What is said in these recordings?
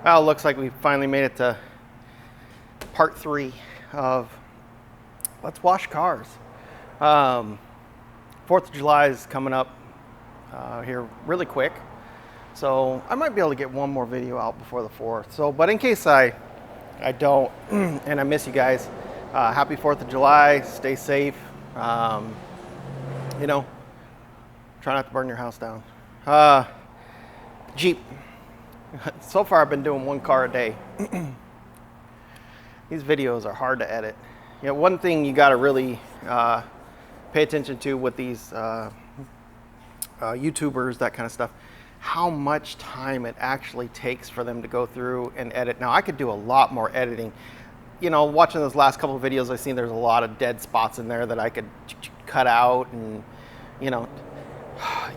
Well, it looks like we finally made it to part 3 of Let's Wash Cars. 4th of July is coming up here really quick, so I might be able to get one more video out before the 4th. So, but in case I don't and I miss you guys, happy 4th of July. Stay safe. You know, try not to burn your house down. Jeep. So far I've been doing 1 car a day. These videos are hard to edit. You know, one thing you got to really pay attention to with these YouTubers, that kind of stuff, how much time it actually takes for them to go through and edit. Now, I could do a lot more editing. You know, watching those last couple of videos, I've seen there's a lot of dead spots in there that I could cut out, and you know,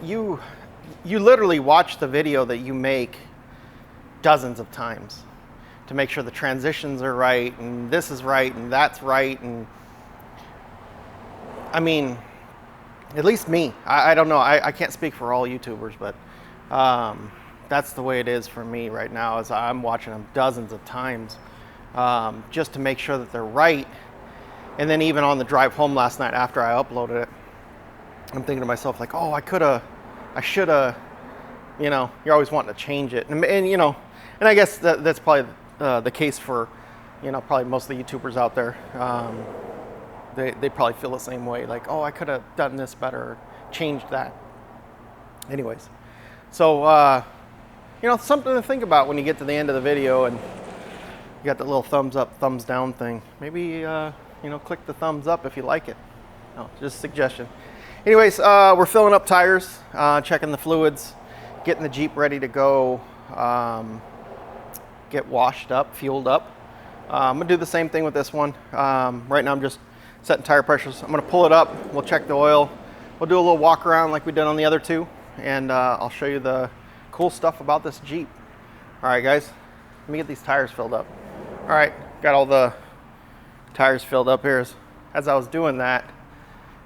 you literally watch the video that you make dozens of times to make sure the transitions are right, and this is right, and that's right. And I mean, at least me, I don't know, I can't speak for all YouTubers, but that's the way it is for me right now, is I'm watching them dozens of times just to make sure that they're right. And then even on the drive home last night after I uploaded it, I'm thinking to myself, like, oh, I should have, you know, you're always wanting to change it. And you know, and I guess that's probably the case for, you know, probably most of the YouTubers out there. They probably feel the same way, like, oh, I could have done this better, changed that. Anyways, so, you know, something to think about when you get to the end of the video and you got the little thumbs up, thumbs down thing. Maybe, you know, click the thumbs up if you like it. No, just a suggestion. Anyways, we're filling up tires, checking the fluids, getting the Jeep ready to go, get washed up, fueled up. I'm gonna do the same thing with this one. Right now I'm just setting tire pressures. I'm gonna pull it up, we'll check the oil, we'll do a little walk around like we did on the other 2, and I'll show you the cool stuff about this Jeep. All right, guys, let me get these tires filled up. All right, got all the tires filled up here. As I was doing that,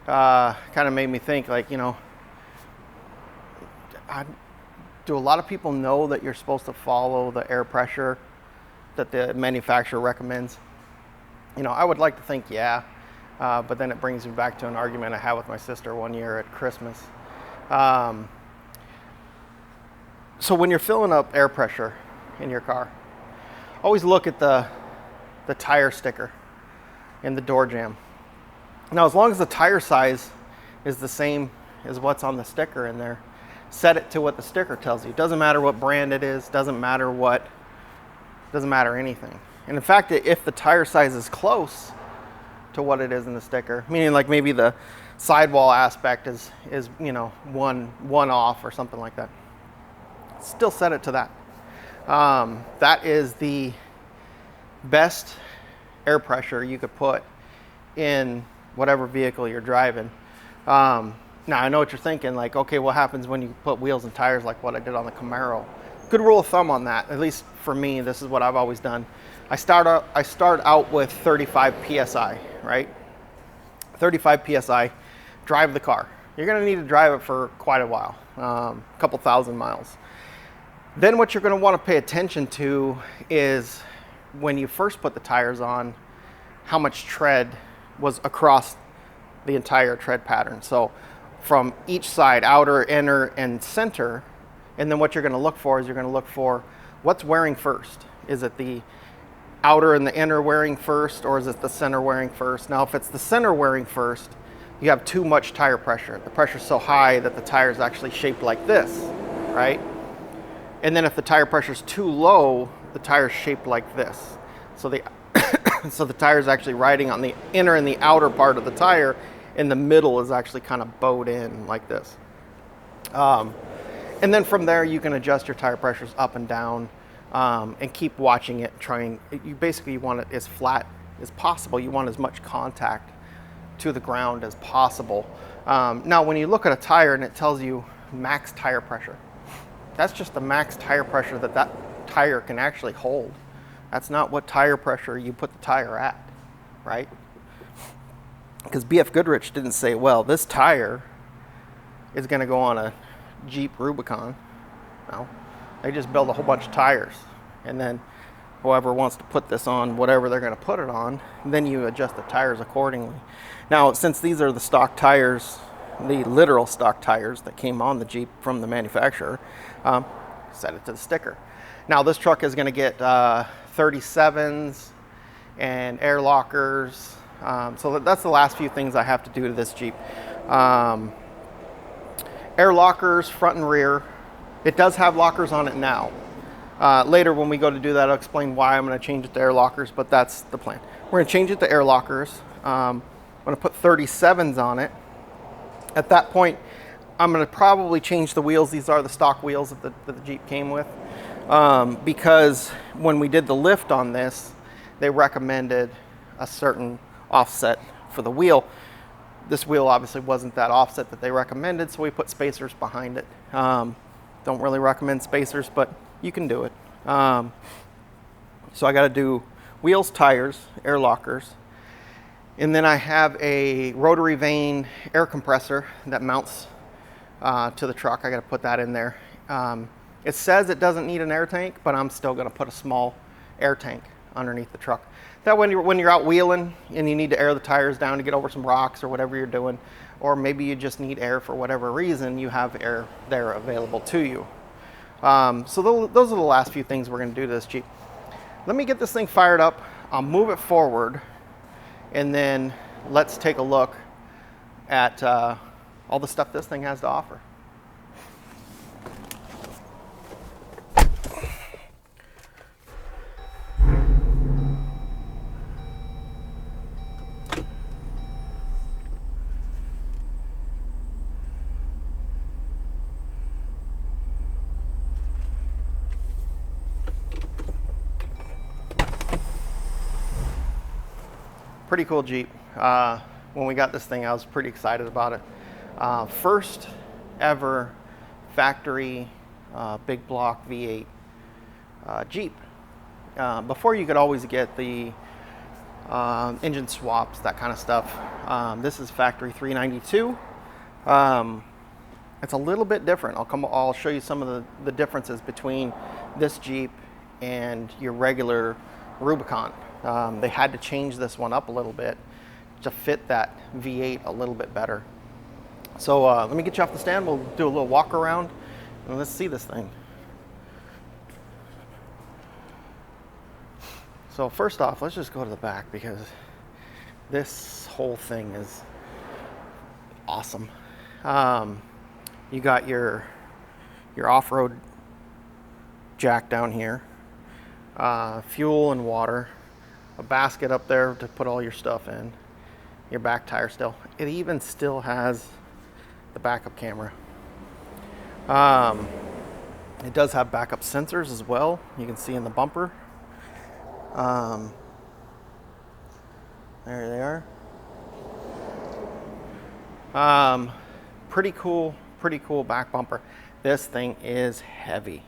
kind of made me think, like, you know, do a lot of people know that you're supposed to follow the air pressure that the manufacturer recommends? You know, I would like to think, yeah, but then it brings me back to an argument I had with my sister one year at Christmas. So when you're filling up air pressure in your car, always look at the tire sticker in the door jamb. Now, as long as the tire size is the same as what's on the sticker in there, set it to what the sticker tells you. It doesn't matter what brand it is, doesn't matter anything. And in fact, if the tire size is close to what it is in the sticker, meaning like maybe the sidewall aspect is you know, one off or something like that, still set it to that. That is the best air pressure you could put in whatever vehicle you're driving. Now, I know what you're thinking, like, okay, what happens when you put wheels and tires like what I did on the Camaro? Good rule of thumb on that, at least for me, this is what I've always done. I start out with 35 PSI, right? 35 PSI, drive the car. You're gonna need to drive it for quite a while, a couple thousand miles. Then what you're gonna wanna pay attention to is when you first put the tires on, how much tread was across the entire tread pattern. So from each side, outer, inner, and center. And then what you're gonna look for is you're gonna look for what's wearing first. Is it the outer and the inner wearing first, or is it the center wearing first? Now, if it's the center wearing first, you have too much tire pressure. The pressure's so high that the tire is actually shaped like this, right? And then if the tire pressure's too low, the tire's shaped like this. So the tire is actually riding on the inner and the outer part of the tire, and the middle is actually kind of bowed in like this. And then from there, you can adjust your tire pressures up and down, and keep watching it, you want it as flat as possible. You want as much contact to the ground as possible. Now, when you look at a tire and it tells you max tire pressure, that's just the max tire pressure that tire can actually hold. That's not what tire pressure you put the tire at, right? Because BF Goodrich didn't say, well, this tire is gonna go on a Jeep Rubicon. No, they just build a whole bunch of tires, and then whoever wants to put this on whatever they're going to put it on, then you adjust the tires accordingly. Now, since these are the stock tires, the literal stock tires that came on the Jeep from the manufacturer, set it to the sticker. Now this truck is going to get 37s and air lockers, so that's the last few things I have to do to this Jeep. Air lockers, front and rear. It does have lockers on it now. Later when we go to do that, I'll explain why I'm going to change it to air lockers, but that's the plan. We're going to change it to air lockers. I'm going to put 37s on it. At that point, I'm going to probably change the wheels. These are the stock wheels that the Jeep came with, because when we did the lift on this, they recommended a certain offset for the wheel. This wheel obviously wasn't that offset that they recommended, so we put spacers behind it. Don't really recommend spacers, but you can do it. So I got to do wheels, tires, air lockers, and then I have a rotary vane air compressor that mounts to the truck. I got to put that in there. It says it doesn't need an air tank, but I'm still going to put a small air tank underneath the truck. That when you're out wheeling and you need to air the tires down to get over some rocks or whatever you're doing, or maybe you just need air for whatever reason, you have air there available to you. So those are the last few things we're going to do to this Jeep. Let me get this thing fired up. I'll move it forward, and then let's take a look at all the stuff this thing has to offer. Pretty cool Jeep. When we got this thing, I was pretty excited about it. First ever factory big block V8 Jeep. Before you could always get the engine swaps, that kind of stuff. This is factory 392. It's a little bit different. I'll show you some of the differences between this Jeep and your regular Rubicon. They had to change this one up a little bit to fit that V8 a little bit better. So let me get you off the stand. We'll do a little walk around and let's see this thing. So first off, let's just go to the back because this whole thing is awesome. You got your off-road jack down here, fuel and water, a basket up there to put all your stuff in, your back tire still. It even still has the backup camera. It does have backup sensors as well. You can see in the bumper. There they are. Pretty cool back bumper. This thing is heavy.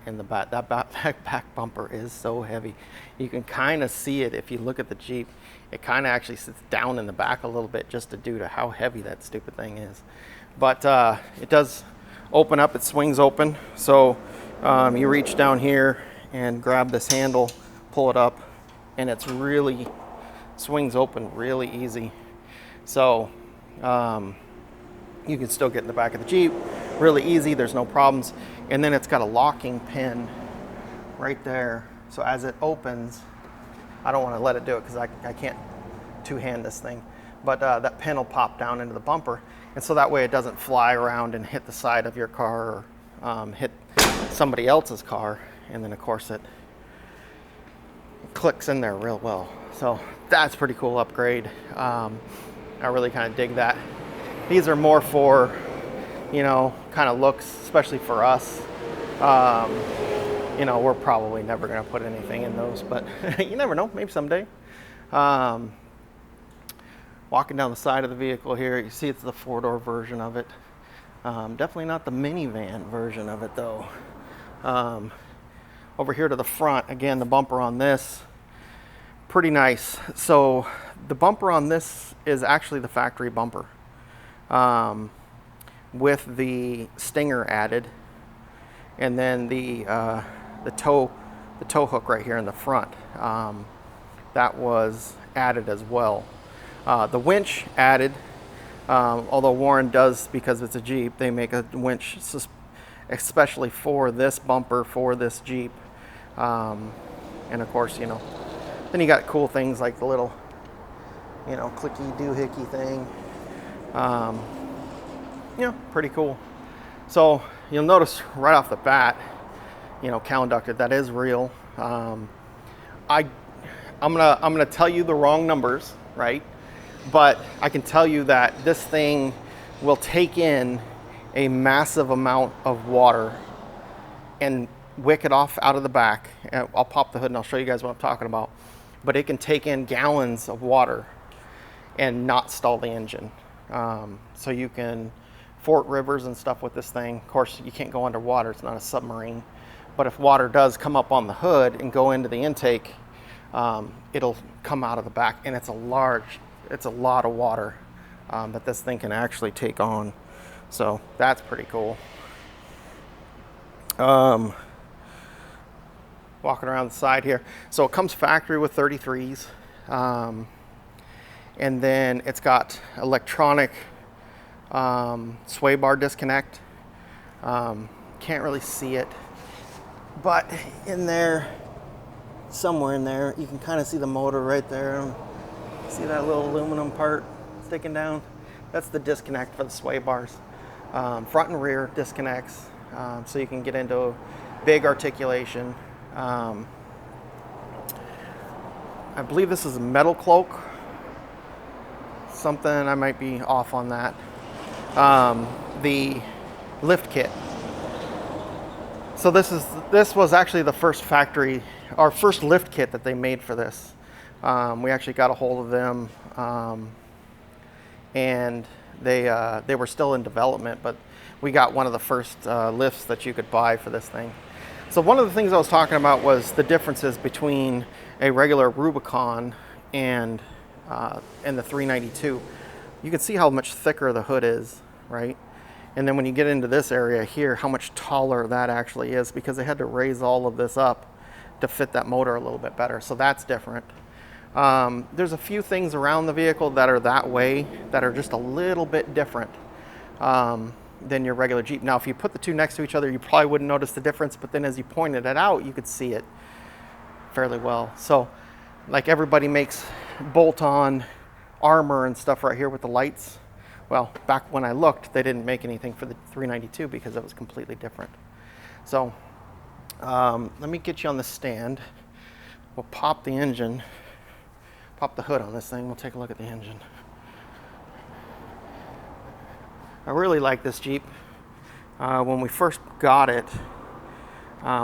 In the back, that back bumper is so heavy. You can kind of see it if you look at the Jeep. It kind of actually sits down in the back a little bit just due to how heavy that stupid thing is. But it does open up, it swings open. So you reach down here and grab this handle, pull it up, and it's really swings open really easy. So you can still get in the back of the Jeep really easy, there's no problems. And then it's got a locking pin right there. So as it opens, I don't want to let it do it because I can't two-hand this thing. But that pin will pop down into the bumper. And so that way it doesn't fly around and hit the side of your car or hit somebody else's car. And then of course it clicks in there real well. So that's a pretty cool upgrade. I really kind of dig that. These are more for, you know, kind of looks, especially for us. You know, we're probably never going to put anything in those, but you never know, maybe someday. Walking down the side of the vehicle here, you see it's the four-door version of it. Definitely not the minivan version of it though. Over here to the front, again, the bumper on this, pretty nice. So the bumper on this is actually the factory bumper. With the stinger added, and then the toe the tow hook right here in the front. That was added as well. The winch added, although Warren does, because it's a Jeep, they make a winch especially for this bumper, for this Jeep. And of course, you know, then you got cool things like the little, you know, clicky doohickey thing. Yeah, pretty cool. So you'll notice right off the bat, you know, cow inducted, that is real. I'm gonna tell you the wrong numbers, right? But I can tell you that this thing will take in a massive amount of water and wick it off out of the back. I'll pop the hood and I'll show you guys what I'm talking about. But it can take in gallons of water and not stall the engine. So you can fort rivers and stuff with this thing. Of course, you can't go underwater, it's not a submarine. But if water does come up on the hood and go into the intake, it'll come out of the back, and it's a lot of water that this thing can actually take on. So that's pretty cool. Walking around the side here. So it comes factory with 33s. And then it's got electronic sway bar disconnect. Can't really see it, but in there, somewhere in there, you can kind of see the motor right there. See that little aluminum part sticking down? That's the disconnect for the sway bars. Front and rear disconnects, so you can get into big articulation. I believe this is a metal cloak. Something, I might be off on that. The lift kit. So this was actually the first factory, our first lift kit that they made for this. We actually got a hold of them, and they were still in development, but we got one of the first lifts that you could buy for this thing. So one of the things I was talking about was the differences between a regular Rubicon and the 392. You can see how much thicker the hood is, right? And then when you get into this area here, how much taller that actually is, because they had to raise all of this up to fit that motor a little bit better. So that's different. There's a few things around the vehicle that are that way that are just a little bit different than your regular Jeep. Now, if you put the two next to each other, you probably wouldn't notice the difference, but then as you pointed it out, you could see it fairly well. So like everybody makes bolt-on armor and stuff right here with the lights. Well, back when I looked, they didn't make anything for the 392 because it was completely different. So let me get you on the stand. We'll pop the engine, pop the hood on this thing. We'll take a look at the engine. I really like this Jeep. When we first got it,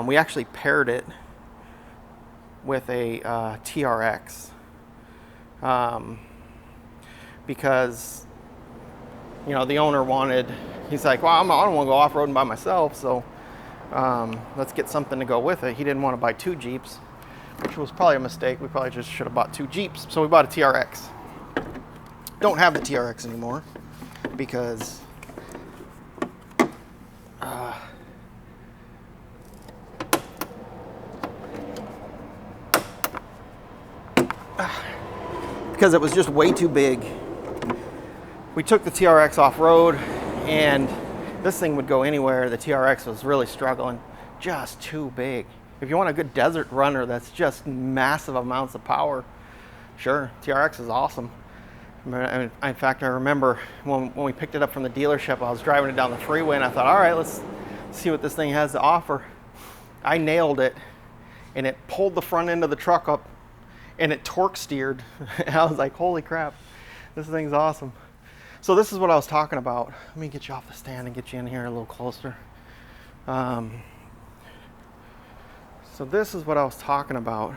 we actually paired it with a TRX because, you know, the owner wanted, he's like, well, I don't want to go off-roading by myself, so let's get something to go with it. He didn't want to buy two Jeeps, which was probably a mistake. We probably just should have bought two Jeeps. So we bought a TRX. Don't have the TRX anymore because it was just way too big. We took the TRX off-road, and this thing would go anywhere. The TRX was really struggling, just too big. If you want a good desert runner that's just massive amounts of power, sure, TRX is awesome. In fact, I remember when we picked it up from the dealership, I was driving it down the freeway, and I thought, all right, let's see what this thing has to offer. I nailed it, and it pulled the front end of the truck up, and it torque steered. I was like, holy crap, this thing's awesome. So this is what I was talking about. Let me get you off the stand and get you in here a little closer. So this is what I was talking about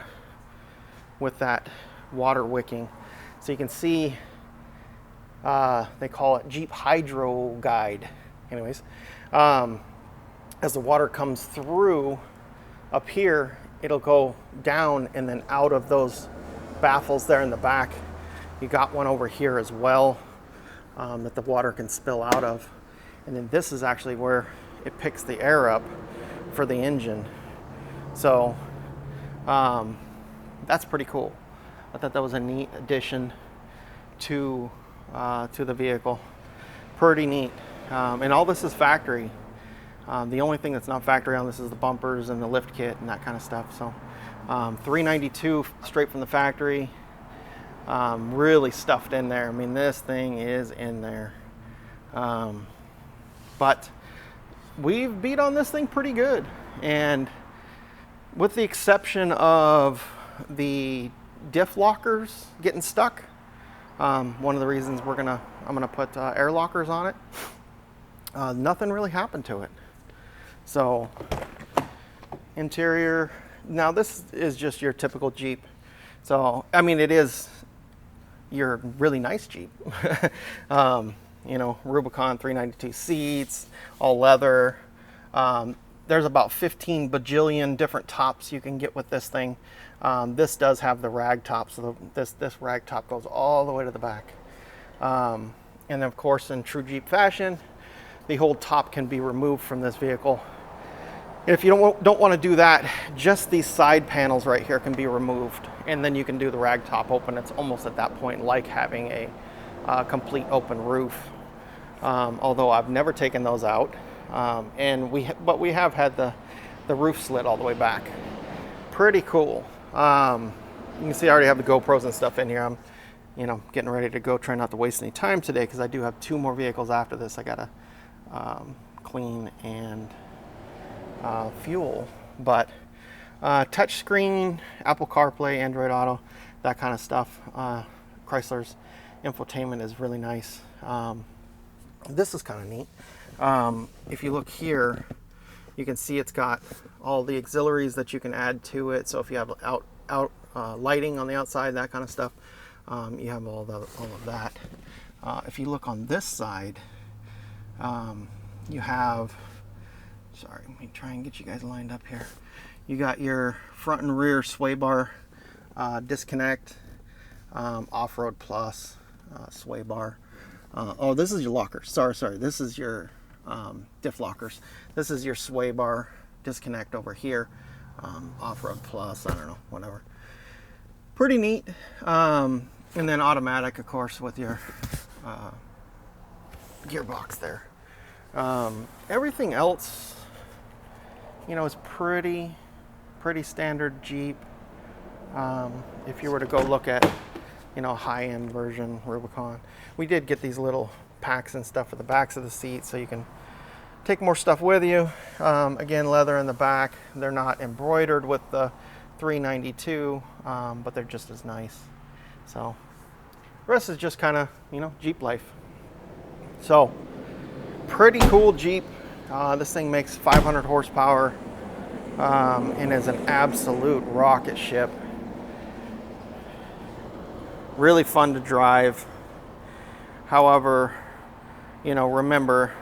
with that water wicking. So you can see, they call it Jeep Hydro Guide. Anyways, as the water comes through up here, it'll go down and then out of those baffles there in the back. You got one over here as well that the water can spill out of. And then this is actually where it picks the air up for the engine. So That's pretty cool. I thought that was a neat addition to the vehicle. Pretty neat. And all this is factory. The only thing that's not factory on this is the bumpers and the lift kit and that kind of stuff. So $392 straight from the factory. Really stuffed in there. I mean, this thing is in there. But we've beat on this thing pretty good. And with the exception of the diff lockers getting stuck, one of the reasons I'm gonna put air lockers on it, nothing really happened to it. So interior, now this is just your typical Jeep. So, I mean, it is your really nice Jeep. You know, Rubicon 392 seats, all leather. There's about 15 bajillion different tops you can get with this thing. This does have the rag top, so this rag top goes all the way to the back. And of course, in true Jeep fashion, the whole top can be removed from this vehicle. If you don't want to do that, just these side panels right here can be removed, and then you can do the rag top open. It's almost at that point like having a complete open roof. Although I've never taken those out, but we have had the roof slit all the way back. Pretty cool. You can see I already have the GoPros and stuff in here. I'm, you know, getting ready to go. Try not to waste any time today because I do have 2 more vehicles after this I gotta clean and fuel. But touch screen, Apple CarPlay, Android Auto, that kind of stuff. Chrysler's infotainment is really nice. This is kind of neat. If you look here, you can see it's got all the auxiliaries that you can add to it. So if you have out lighting on the outside, that kind of stuff, you have all of that. If you look on this side, you have, sorry, let me try and get you guys lined up here. You got your front and rear sway bar disconnect, off-road plus sway bar. Oh, this is your lockers. Sorry. This is your diff lockers. This is your sway bar disconnect over here. Off-road plus, I don't know, whatever. Pretty neat. And then automatic, of course, with your gearbox there. Everything else, you know, is pretty standard Jeep. If you were to go look at, you know, high-end version Rubicon, we did get these little packs and stuff for the backs of the seats so you can take more stuff with you. Again, leather in the back. They're not embroidered with the 392, but they're just as nice. So the rest is just kind of, you know, Jeep life. So pretty cool Jeep. This thing makes 500 horsepower and is an absolute rocket ship. Really fun to drive. However, you know, remember,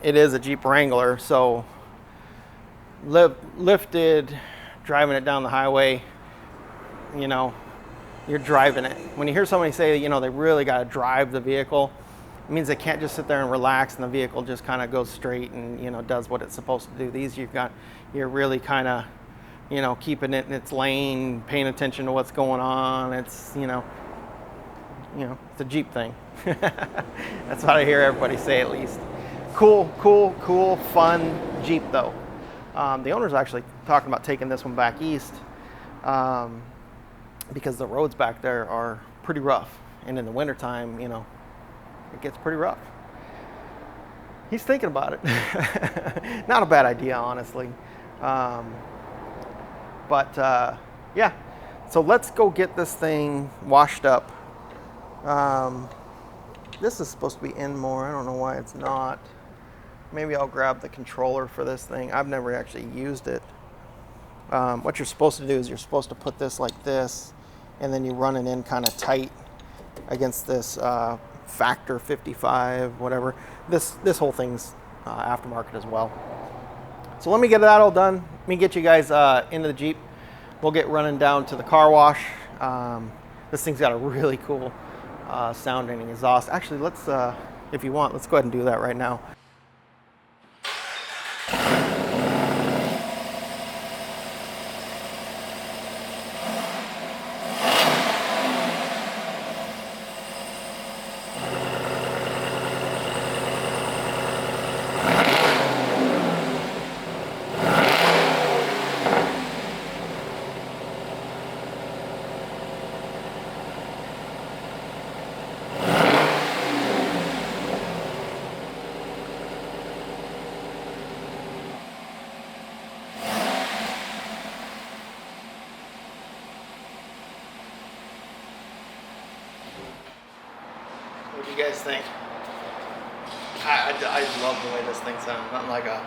it is a Jeep Wrangler, so lifted, driving it down the highway, you know, you're driving it. When you hear somebody say, you know, they really got to drive the vehicle, it means they can't just sit there and relax and the vehicle just kind of goes straight and, you know, does what it's supposed to do. These you're really kind of, you know, keeping it in its lane, paying attention to what's going on. It's, you know, it's a Jeep thing. That's what I hear everybody say, at least. Cool, fun Jeep though. The owner's actually talking about taking this one back east because the roads back there are pretty rough, and in the wintertime, you know, it gets pretty rough. He's thinking about it. Not a bad idea, honestly. Yeah, so let's go get this thing washed up. This is supposed to be in more. I don't know why it's not. Maybe I'll grab the controller for this thing. I've never actually used it. What you're supposed to do is you're supposed to put this like this, and then you run it in kind of tight against this Factor 55, whatever. This whole thing's aftermarket as well. So let me get that all done. Let me get you guys into the Jeep. We'll get running down to the car wash. This thing's got a really cool sounding exhaust. Actually, let's, if you want, let's go ahead and do that right now. you guys think? I love the way this thing sounds. Not like a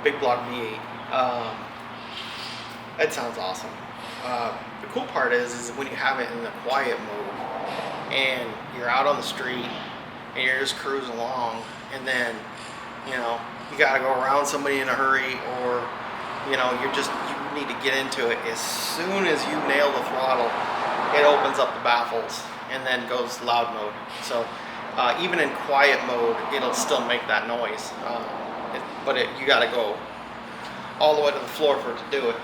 big block V8. It sounds awesome. The cool part is when you have it in the quiet mode and you're out on the street and you're just cruising along, and then you gotta go around somebody in a hurry, or you need to get into it. As soon as you nail the throttle, it opens up the baffles and then goes loud mode. So even in quiet mode, it'll still make that noise, but you got to go all the way to the floor for it to do it.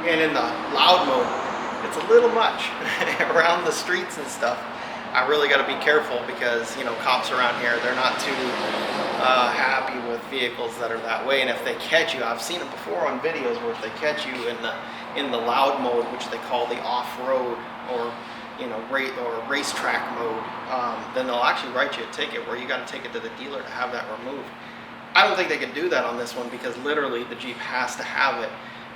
And in the loud mode, it's a little much around the streets and stuff. I really got to be careful because cops around here, they're not too happy with vehicles that are that way. And if they catch you, I've seen it before on videos where if they catch you in the loud mode, which they call the off-road or racetrack mode, then they'll actually write you a ticket where you got to take it to the dealer to have that removed. I don't think they can do that on this one because literally the Jeep has to have it,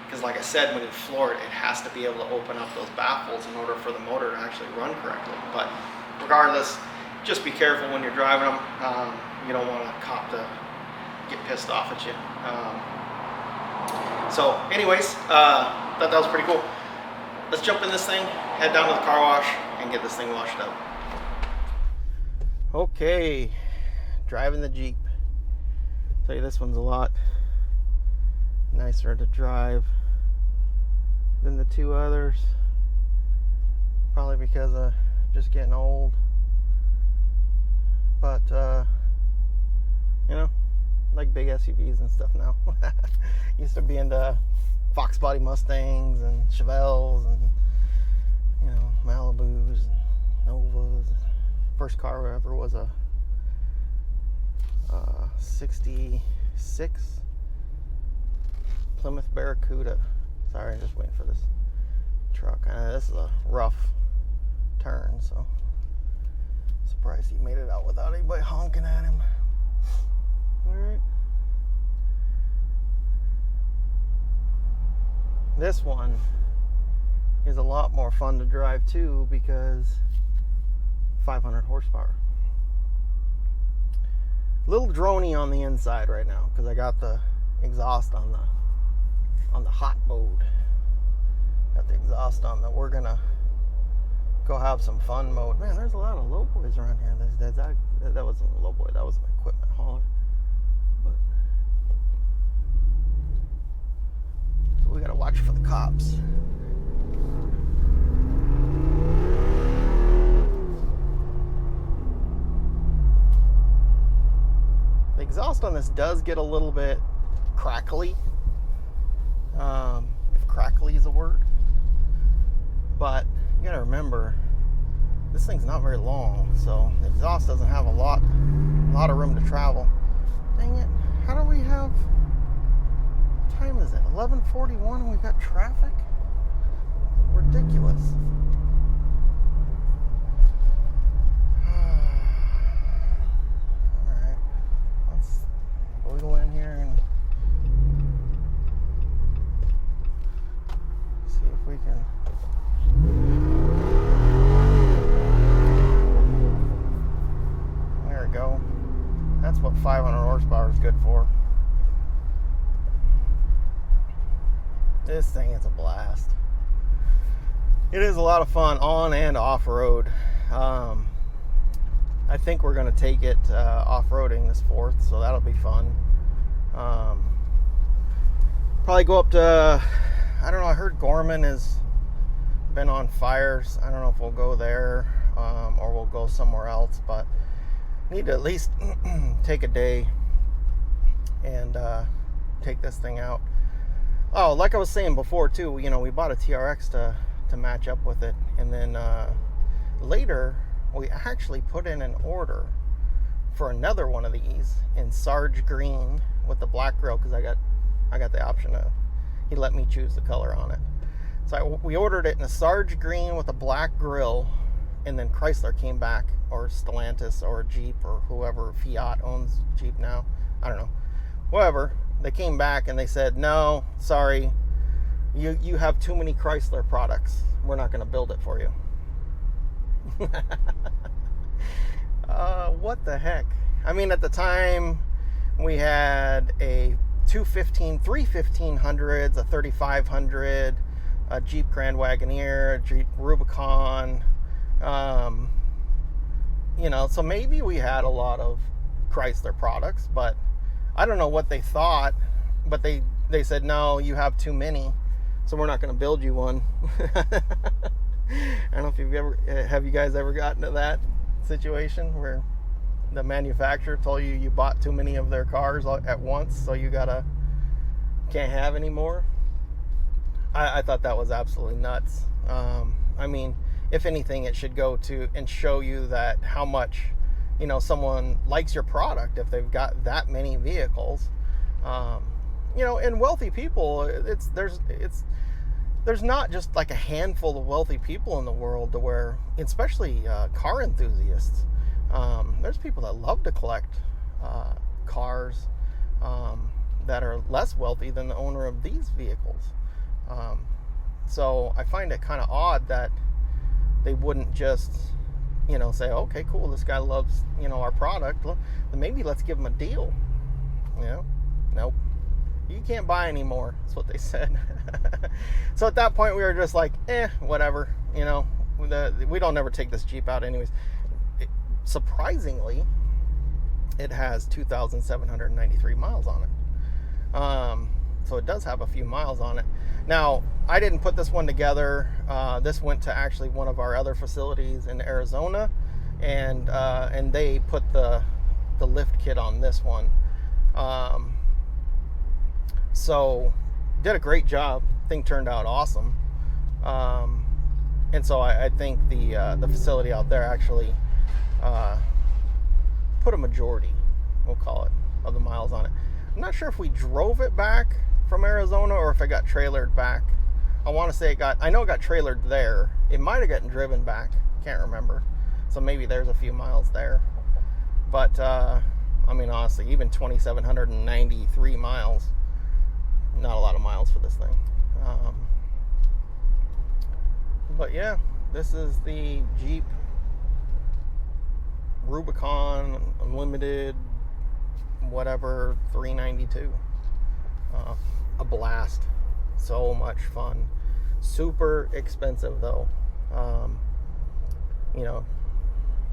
because like I said, when you floor it, it has to be able to open up those baffles in order for the motor to actually run correctly. But regardless, just be careful when you're driving them. You don't want a cop to get pissed off at you. So anyways, thought that was pretty cool. Let's jump in this thing, head down to the car wash, and get this thing washed up. Okay, driving the Jeep. Tell you, this one's a lot nicer to drive than the two others. Probably because of just getting old. But, like big SUVs and stuff now. Used to be into Fox body Mustangs and Chevelles and Malibus and Novas. First car ever was a 66 Plymouth Barracuda. Sorry, I'm just waiting for this truck. This is a rough turn, so surprised he made it out without anybody honking at him. Alright. This one is a lot more fun to drive too because 500 horsepower. A little droney on the inside right now because I got the exhaust on the hot mode. Got the exhaust on the we're gonna go have some fun mode. Man, there's a lot of low boys around here. That wasn't a low boy, that was an equipment hauler. But so we gotta watch for the cops. The exhaust on this does get a little bit crackly, if crackly is a word. But you gotta remember, this thing's not very long, so the exhaust doesn't have a lot of room to travel. Dang it! How do we have? What time is it? 11:41, and we've got traffic. Ridiculous. We'll go in here and see if we can. There we go. That's what 500 horsepower is good for. This thing is a blast. It is a lot of fun on and off road. I think we're going to take it off-roading this 4th, so that'll be fun. Probably go up to, I don't know, I heard Gorman has been on fires. I don't know if we'll go there or we'll go somewhere else, but need to at least take a day and take this thing out. Oh, like I was saying before too, we bought a TRX to match up with it, and then later we actually put in an order for another one of these in Sarge green with the black grill, because I got the option of, he let me choose the color on it. So we ordered it in a Sarge green with a black grill, and then Chrysler came back, or Stellantis, or Jeep, or whoever, Fiat owns Jeep now, I don't know, whatever, they came back and they said, no, sorry, you have too many Chrysler products, we're not going to build it for you. What the heck? I mean, at the time, we had a 31500s, a 3500, a Jeep Grand Wagoneer, a Jeep Rubicon. So maybe we had a lot of Chrysler products, but I don't know what they thought. But they said, no, you have too many, so we're not going to build you one. I don't know if have you guys ever gotten to that situation where the manufacturer told you bought too many of their cars at once, so you can't have any more. I thought that was absolutely nuts. I mean, if anything, it should go to and show you that how much someone likes your product if they've got that many vehicles. And wealthy people, there's not just like a handful of wealthy people in the world to where, especially car enthusiasts. There's people that love to collect cars that are less wealthy than the owner of these vehicles. So I find it kind of odd that they wouldn't just, say, okay, cool, this guy loves, our product. Then maybe let's give him a deal. Nope. You can't buy anymore. That's what they said. So at that point, we were just like, whatever. We don't ever take this Jeep out anyways. Surprisingly, it has 2,793 miles on it. So it does have a few miles on it. Now, I didn't put this one together. This went to actually one of our other facilities in Arizona, and they put the lift kit on this one. So did a great job. Thing turned out awesome. And so I think the facility out there actually put a majority, we'll call it, of the miles on it. I'm not sure if we drove it back from Arizona or if it got trailered back. I want to say I know it got trailered there. It might have gotten driven back. Can't remember. So maybe there's a few miles there. But, I mean, honestly, even 2,793 miles, not a lot of miles for this thing. But yeah, this is the Jeep Rubicon Unlimited, whatever, 392. A blast. So much fun. Super expensive though.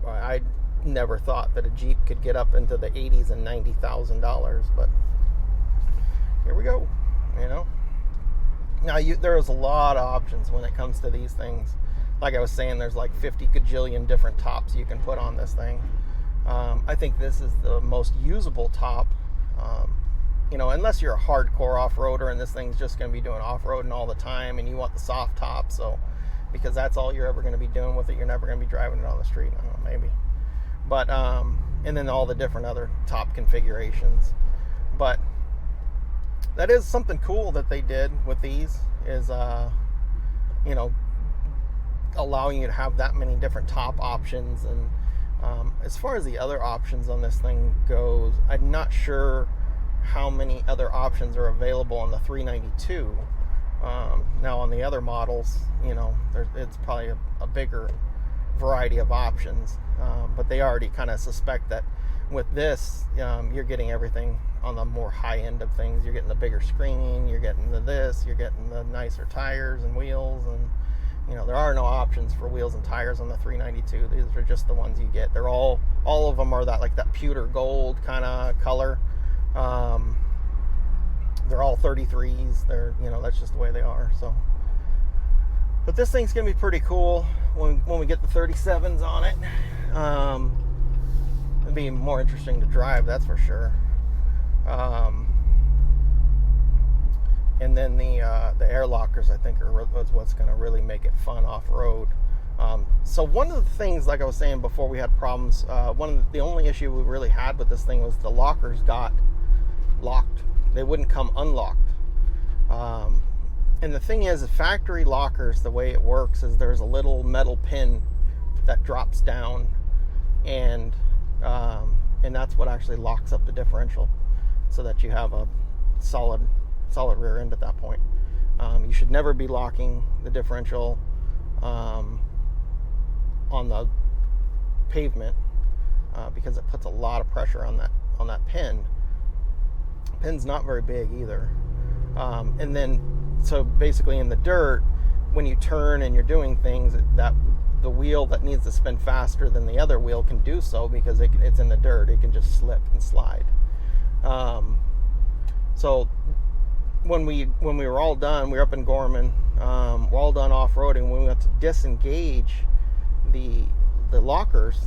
I never thought that a Jeep could get up into the 80s and $90,000, but here we go. Now there's a lot of options when it comes to these things. Like I was saying, there's like 50 gajillion different tops you can put on this thing. I think this is the most usable top. Unless you're a hardcore off-roader and this thing's just going to be doing off-roading all the time and you want the soft top, because that's all you're ever going to be doing with it. You're never going to be driving it on the street. I don't know, maybe. But, and then all the different other top configurations. But that is something cool that they did with these is, allowing you to have that many different top options. And as far as the other options on this thing goes, I'm not sure how many other options are available on the 392. Now on the other models, it's probably a bigger variety of options, but they already kind of suspect that with this, you're getting everything on the more high end of things. You're getting the bigger screen, you're getting you're getting the nicer tires and wheels, and there are no options for wheels and tires on the 392. These are just the ones you get. They're all of them are that pewter gold kind of color. They're all 33s. They're, that's just the way they are. So, but this thing's gonna be pretty cool when we get the 37s on it. It'll be more interesting to drive, that's for sure. And then the air lockers, I think, is what's going to really make it fun off-road. So one of the things, like I was saying before, we had problems. The only issue we really had with this thing was the lockers got locked. They wouldn't come unlocked. And the thing is, the factory lockers, the way it works is there's a little metal pin that drops down, and that's what actually locks up the differential, so that you have a solid rear end at that point. You should never be locking the differential on the pavement, because it puts a lot of pressure on that pin. Pin's not very big either. And then, so basically in the dirt, when you turn and you're doing things, that the wheel that needs to spin faster than the other wheel can do so because it's in the dirt. It can just slip and slide. So when we were all done, we were up in Gorman, we're all done off-roading. When we went to disengage the lockers,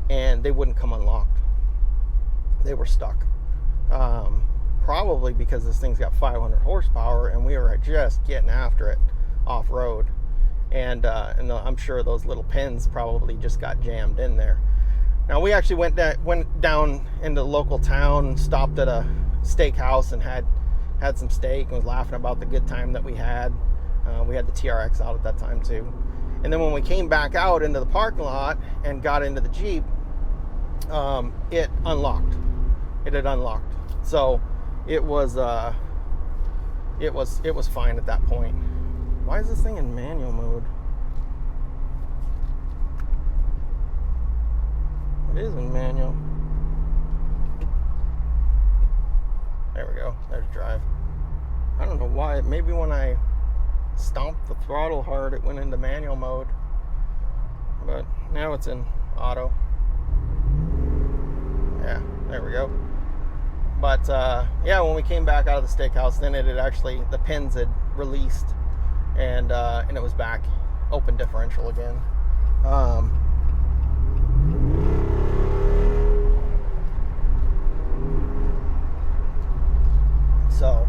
and they wouldn't come unlocked. They were stuck. Probably because this thing's got 500 horsepower, and we were just getting after it off-road. And I'm sure those little pins probably just got jammed in there. Now, we actually went down into the local town, stopped at a steakhouse and had some steak, and was laughing about the good time that we had. We had the TRX out at that time too. And then when we came back out into the parking lot and got into the Jeep, it unlocked. It had unlocked. So it was fine at that point. Why is this thing in manual mode? It is in manual. There we go. There's drive. I don't know why. Maybe when I stomped the throttle hard, it went into manual mode. But now it's in auto. Yeah, there we go. But yeah, when we came back out of the steakhouse, then it had actually, the pins had released, and it was back open differential again. So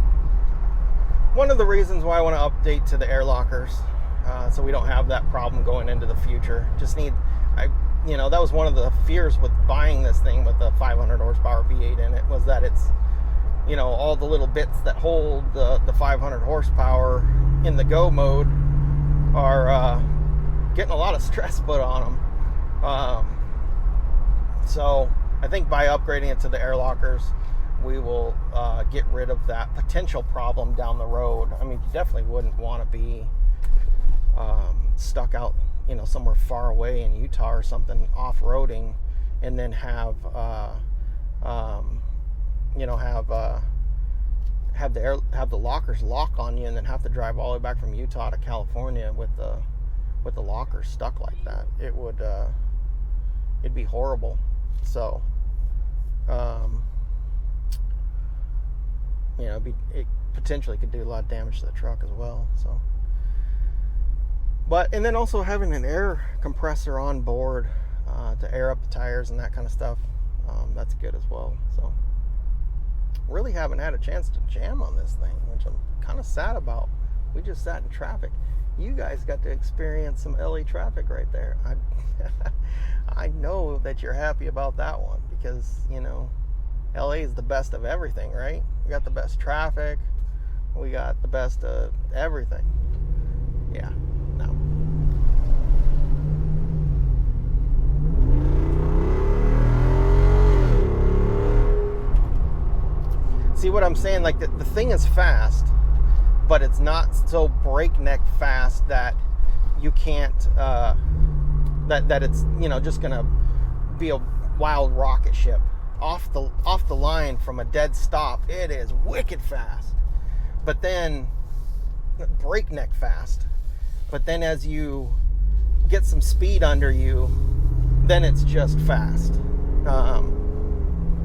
one of the reasons why I want to update to the air lockers, so we don't have that problem going into the future. That was one of the fears with buying this thing with the 500 horsepower V8 in it, was that it's, all the little bits that hold the 500 horsepower in the go mode are getting a lot of stress put on them. So I think by upgrading it to the air lockers, we will get rid of that potential problem down the road. I mean, you definitely wouldn't want to be stuck out, somewhere far away in Utah or something, off-roading, and then have the lockers lock on you, and then have to drive all the way back from Utah to California with the lockers stuck like that. It'd be horrible. So, it potentially could do a lot of damage to the truck as well. So, and then also having an air compressor on board to air up the tires and that kind of stuff, that's good as well. So, really haven't had a chance to jam on this thing, which I'm kind of sad about. We just sat in traffic. You guys got to experience some LA traffic right there. I know that you're happy about that one, because LA is the best of everything, right? We got the best traffic. We got the best of everything. Yeah, no. See what I'm saying? Like, the thing is fast, but it's not so breakneck fast that you can't, that it's, just gonna be a wild rocket ship. Off the line from a dead stop, it is wicked fast, but then breakneck fast. But then as you get some speed under you, then it's just fast.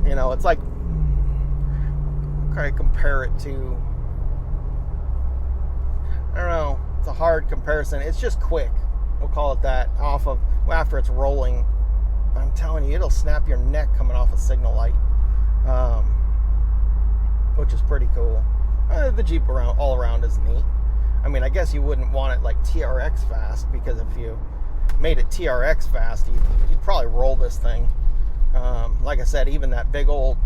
It's like, I compare it to, I don't know, it's a hard comparison. It's just quick, we'll call it that, after it's rolling. I'm telling you, it'll snap your neck coming off a signal light, which is pretty cool. The Jeep all around is neat. I mean, I guess you wouldn't want it like TRX fast, because if you made it TRX fast, you'd probably roll this thing. Like I said, even that big old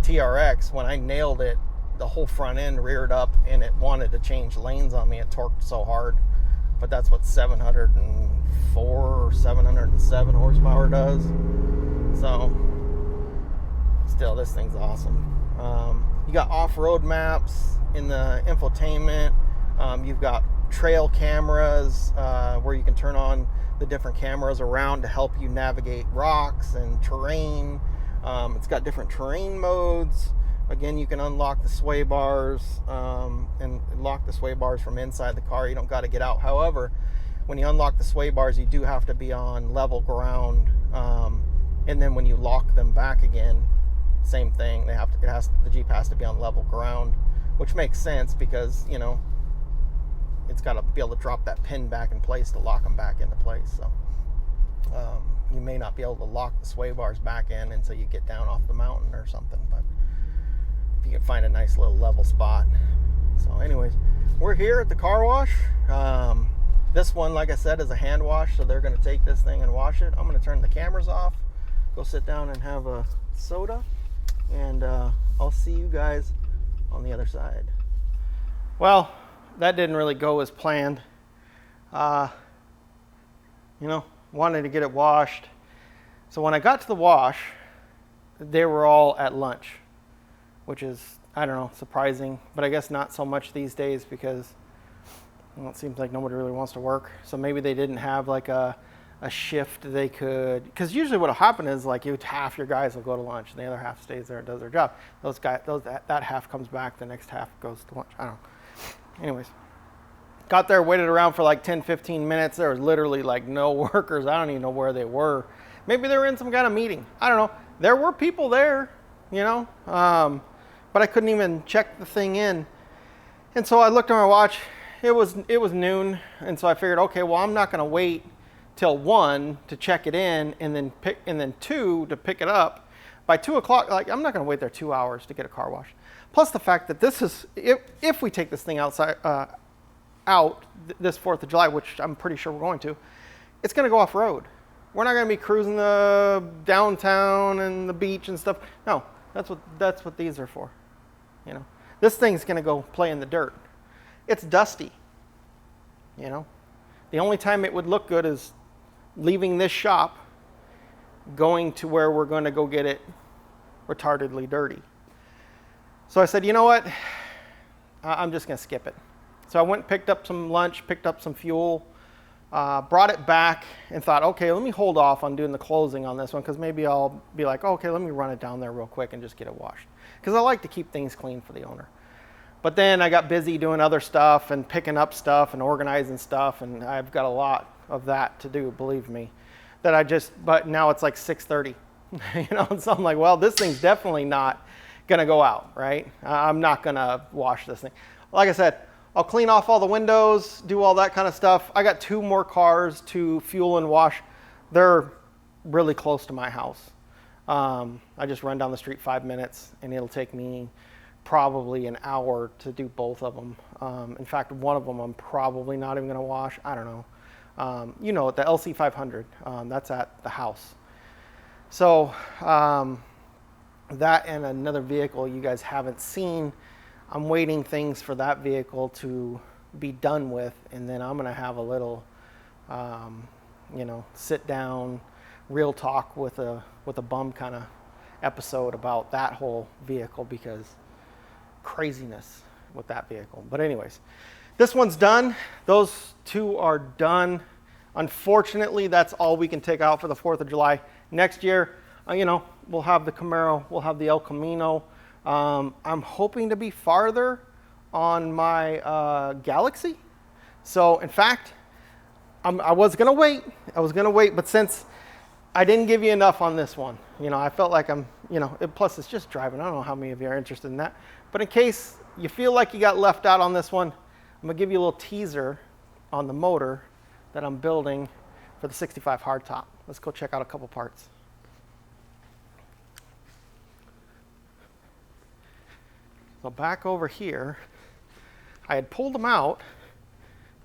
TRX, when I nailed it, the whole front end reared up and it wanted to change lanes on me. It torqued so hard. But that's what 704 or 707 horsepower does. So, still, this thing's awesome. You got off-road maps in the infotainment. You've got trail cameras where you can turn on the different cameras around to help you navigate rocks and terrain. It's got different terrain modes. Again, you can unlock the sway bars and lock the sway bars from inside the car. You don't got to get out. However, when you unlock the sway bars, you do have to be on level ground. And then when you lock them back again, same thing. The Jeep has to be on level ground, which makes sense because, you know, it's got to be able to drop that pin back in place to lock them back into place. So you may not be able to lock the sway bars back in until you get down off the mountain or something, but if you can find a nice little level spot. So anyways, we're here at the car wash. This one, like I said, is a hand wash, so they're going to take this thing and wash it. I'm going to turn the cameras off, go sit down and have a soda, and I'll see you guys on the other side. Well, that didn't really go as planned. You know, wanted to get it washed. So when I got to the wash, they were all at lunch, which is, I don't know, surprising, but I guess not so much these days because, well, it seems like nobody really wants to work. So maybe they didn't have like a shift they could, because usually what will happen is like half your guys will go to lunch and the other half stays there and does their job. That half comes back, the next half goes to lunch. I don't know. Anyways, got there, waited around for like 10-15 minutes. There was literally like no workers. I don't even know where they were. Maybe they were in some kind of meeting. I don't know. There were people there, you know, but I couldn't even check the thing in. And so I looked at my watch. It was noon, and so I figured, okay, well, I'm not going to wait till 1 to check it in, and then 2 to pick it up. By 2 o'clock, like, I'm not going to wait there 2 hours to get a car wash. Plus the fact that this is, if we take this thing outside this 4th of July, which I'm pretty sure we're going to, it's going to go off road. We're not going to be cruising the downtown and the beach and stuff. No, that's what these are for. You know, this thing's going to go play in the dirt. It's dusty. You know, the only time it would look good is leaving this shop, going to where we're going to go get it retardedly dirty. So I said, you know what? I'm just going to skip it. So I went and picked up some lunch, picked up some fuel, brought it back, and thought, okay, let me hold off on doing the closing on this one because maybe I'll be like, oh, okay, let me run it down there real quick and just get it washed. Because I like to keep things clean for the owner. But then I got busy doing other stuff and picking up stuff and organizing stuff, and I've got a lot of that to do, believe me. But now it's like 6:30, you know, and so I'm like, well, this thing's definitely not gonna go out, right? I'm not gonna wash this thing. Like I said, I'll clean off all the windows, do all that kind of stuff. I got 2 more cars to fuel and wash. They're really close to my house. I just run down the street 5 minutes, and it'll take me probably an hour to do both of them. In fact, one of them I'm probably not even going to wash. I don't know. You know, the LC 500, that's at the house. So that and another vehicle you guys haven't seen, I'm waiting things for that vehicle to be done with, and then I'm going to have a little, you know, sit down, real talk with a bum kind of episode about that whole vehicle, because craziness with that vehicle. But anyways, this one's done. Those 2 are done. Unfortunately, that's all we can take out for the 4th of July. Next year, you know, we'll have the Camaro, we'll have the El Camino. I'm hoping to be farther on my Galaxie. So in fact, I was gonna wait, but since I didn't give you enough on this one, you know, I felt like plus it's just driving. I don't know how many of you are interested in that. But in case you feel like you got left out on this one, I'm gonna give you a little teaser on the motor that I'm building for the 65 hardtop. Let's go check out a couple parts. So back over here, I had pulled them out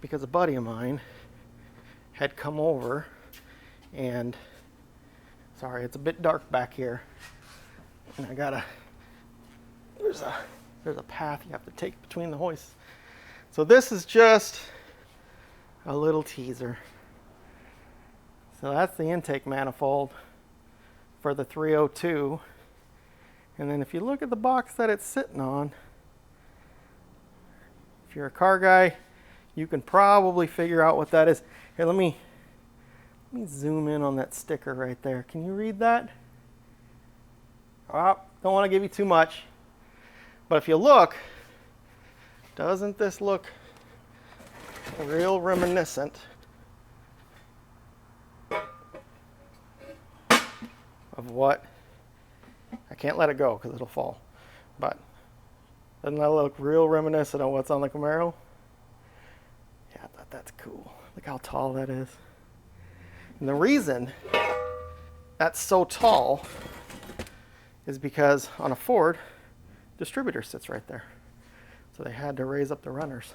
because a buddy of mine had come over, and sorry, it's a bit dark back here, and there's a path you have to take between the hoists. So this is just a little teaser. So that's the intake manifold for the 302. And then if you look at the box that it's sitting on, if you're a car guy, You can probably figure out what that is. Here, let me zoom in on that sticker right there. Can you read that? Oh, don't want to give you too much. But if you look, doesn't this look real reminiscent of what? I can't let it go because it'll fall. But doesn't that look real reminiscent of what's on the Camaro? Yeah, I thought that's cool. Look how tall that is. And the reason that's so tall is because on a Ford, distributor sits right there. So they had to raise up the runners.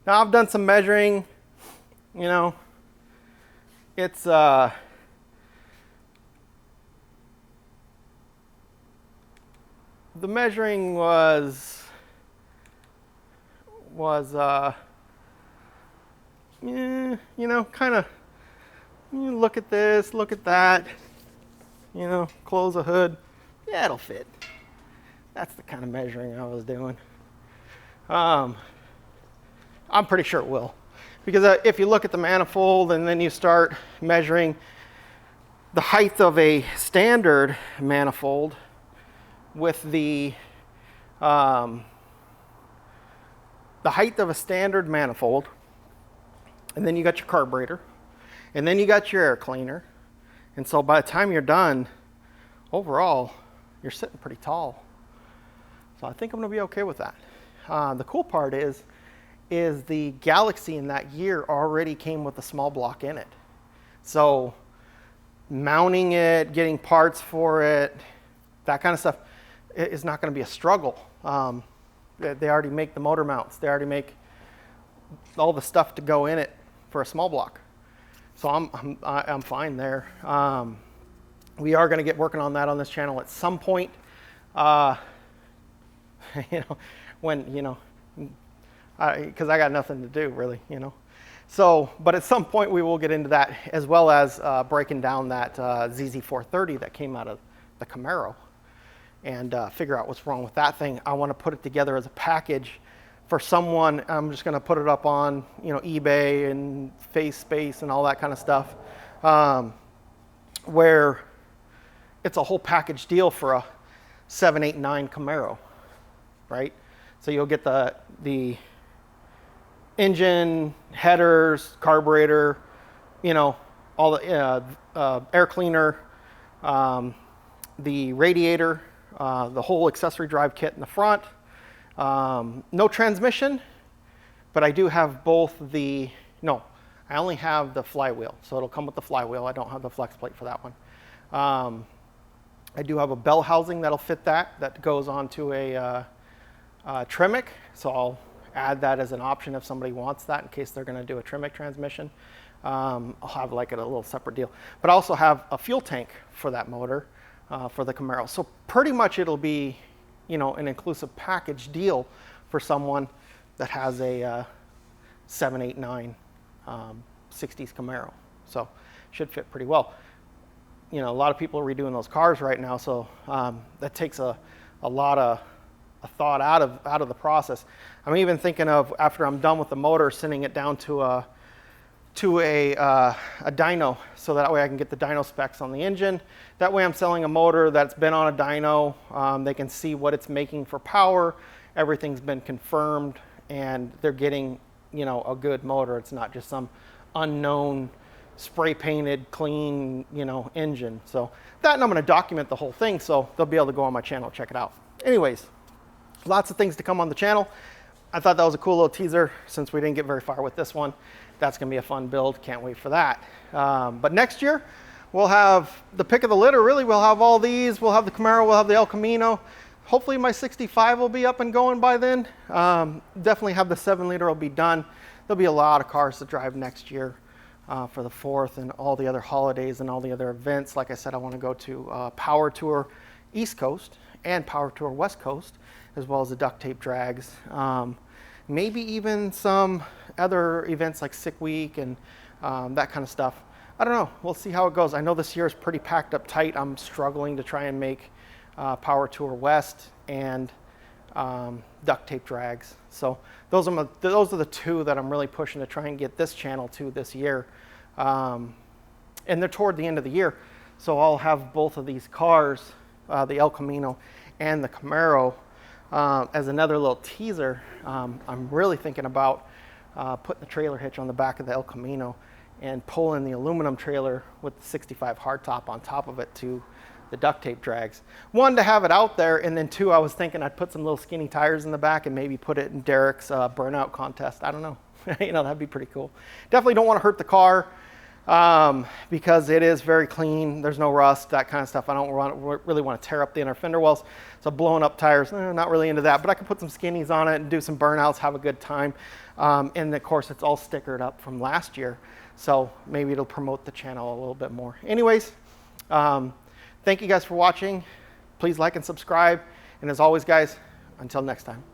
Now I've done some measuring, you know, it's the measuring was you know, kind of, you look at this, look at that, you know, close the hood, yeah, it'll fit. That's the kind of measuring I was doing. I'm pretty sure it will, because if you look at the manifold and then you start measuring the height of a standard manifold with the height of a standard manifold, and then you got your carburetor, and then you got your air cleaner, and so by the time you're done, overall, you're sitting pretty tall. So I think I'm going to be okay with that. The cool part is the Galaxie in that year already came with a small block in it. So mounting it, getting parts for it, that kind of stuff is not going to be a struggle. They already make the motor mounts. They already make all the stuff to go in it for a small block. So I'm fine there. We are going to get working on that on this channel at some point. You know, when, you know, because I got nothing to do really, you know. So, but at some point we will get into that, as well as breaking down that ZZ430 that came out of the Camaro, and figure out what's wrong with that thing. I want to put it together as a package for someone. I'm just going to put it up on, you know, eBay and FaceSpace and all that kind of stuff, where it's a whole package deal for a 789 Camaro, right? So you'll get the engine, headers, carburetor, you know, all the air cleaner, the radiator, the whole accessory drive kit in the front. No transmission, but I do have both I only have the flywheel, so it'll come with the flywheel. I don't have the flex plate for that one. I do have a bell housing that'll fit that goes onto a Tremec, so I'll add that as an option if somebody wants that, in case they're going to do a Tremec transmission. I'll have like a little separate deal, but I also have a fuel tank for that motor for the Camaro. So pretty much it'll be, you know, an inclusive package deal for someone that has a 789 60s Camaro. So should fit pretty well. You know, a lot of people are redoing those cars right now, so that takes a lot of thought out of the process. I'm even thinking of, after I'm done with the motor, sending it down to a dyno, so that way I can get the dyno specs on the engine. That way I'm selling a motor that's been on a dyno. They can see what it's making for power. Everything's been confirmed, and they're getting, you know, a good motor. It's not just some unknown spray painted clean, you know, engine. So that, and I'm going to document the whole thing, so they'll be able to go on my channel, check it out. Anyways, lots of things to come on the channel. I thought that was a cool little teaser since we didn't get very far with this one. That's going to be a fun build. Can't wait for that. But next year, we'll have the pick of the litter, really. We'll have all these. We'll have the Camaro. We'll have the El Camino. Hopefully my 65 will be up and going by then. Definitely have the 7-liter will be done. There'll be a lot of cars to drive next year for the 4th and all the other holidays and all the other events. Like I said, I want to go to Power Tour East Coast and Power Tour West Coast, as well as the duct tape drags. Maybe even some other events like Sick Week and that kind of stuff. I don't know. We'll see how it goes. I know this year is pretty packed up tight. I'm struggling to try and make Power Tour West and duct tape drags. So those are the two that I'm really pushing to try and get this channel to this year. And they're toward the end of the year. So I'll have both of these cars, the El Camino and the Camaro, as another little teaser. I'm really thinking about putting the trailer hitch on the back of the El Camino and pulling the aluminum trailer with the 65 hardtop on top of it to the duct tape drags. One, to have it out there, and then two, I was thinking I'd put some little skinny tires in the back and maybe put it in Derek's burnout contest. I don't know. You know, that'd be pretty cool. Definitely don't want to hurt the car because it is very clean. There's no rust, that kind of stuff. I don't really want to tear up the inner fender wells. So blowing up tires, not really into that. But I can put some skinnies on it and do some burnouts, have a good time. And of course, it's all stickered up from last year. So maybe it'll promote the channel a little bit more. Anyways, thank you guys for watching. Please like and subscribe. And as always, guys, until next time.